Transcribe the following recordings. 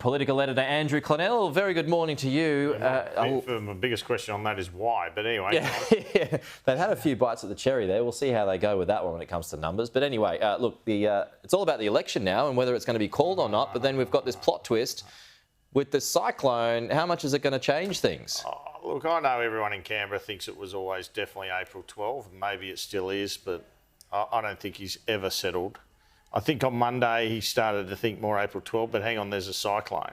Political Editor Andrew Clennell, very good morning to you. My biggest question on that is why, but anyway. Yeah, they've had a few bites at the cherry there. We'll see how they go with that one when it comes to numbers. But anyway, look, it's all about the election now and whether it's going to be called or not. But then we've got this plot twist with the cyclone. How much is it going to change things? Look, I know everyone in Canberra thinks it was always definitely April 12, and maybe it still is, but I don't think he's ever settled. I think on Monday he started to think more April 12, but hang on, there's a cyclone.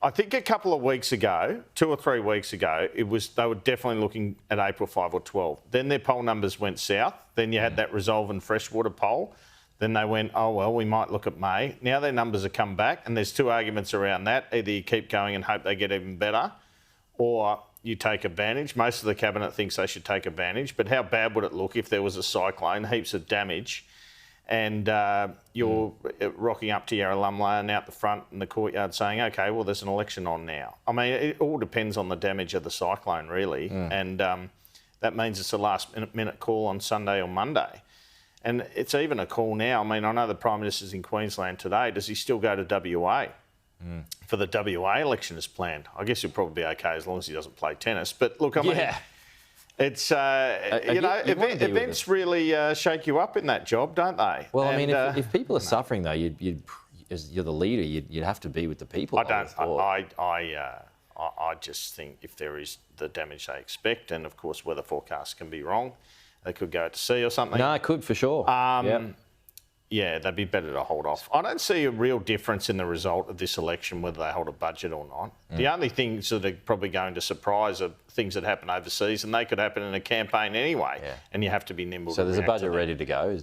I think a couple of weeks ago, 2 or 3 weeks ago, they were definitely looking at April 5 or 12. Then their poll numbers went south. Then you had that Resolve and Freshwater poll. Then they went, oh, well, we might look at May. Now their numbers have come back, and there's two arguments around that. Either you keep going and hope they get even better, or you take advantage. Most of the cabinet thinks they should take advantage, but how bad would it look if there was a cyclone, heaps of damage, and you're rocking up to your alumni and out the front in the courtyard saying, OK, well, there's an election on now. I mean, it all depends on the damage of the cyclone, really. And that means it's a last-minute call on Sunday or Monday. And it's even a call now. I mean, I know the Prime Minister's in Queensland today. Does he still go to WA for the WA election as planned? I guess he'll probably be OK as long as he doesn't play tennis. But look, I mean... Yeah. It's, events really shake you up in that job, don't they? Well, I mean, if people are suffering, though, you're the leader, you'd have to be with the people. I just think if there is the damage they expect, and of course weather forecasts can be wrong, they could go to sea or something. No, it could for sure. Yeah, they'd be better to hold off. I don't see a real difference in the result of this election, whether they hold a budget or not. The only things that are probably going to surprise are things that happen overseas, and they could happen in a campaign anyway, and you have to be nimble. So there's a budget ready to go?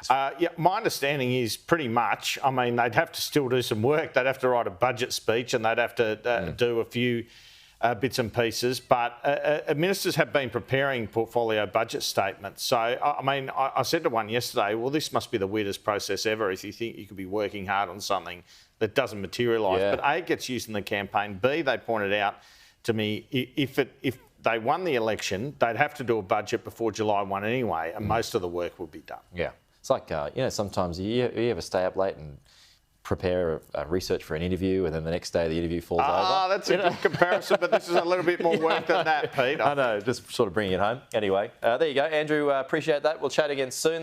Yeah, my understanding is pretty much. I mean, they'd have to still do some work. They'd have to write a budget speech, and they'd have to do a few bits and pieces, but ministers have been preparing portfolio budget statements. So, I mean, I said to one yesterday, well, this must be the weirdest process ever if you think you could be working hard on something that doesn't materialise. But A, it gets used in the campaign. B, they pointed out to me, if they won the election, they'd have to do a budget before July 1 anyway, and most of the work would be done. Yeah. It's like, sometimes you ever stay up late and prepare research for an interview, and then the next day the interview falls over. That's a good comparison, but this is a little bit more work than that, Pete. I know, just sort of bringing it home. Anyway, there you go, Andrew. Appreciate that. We'll chat again soon.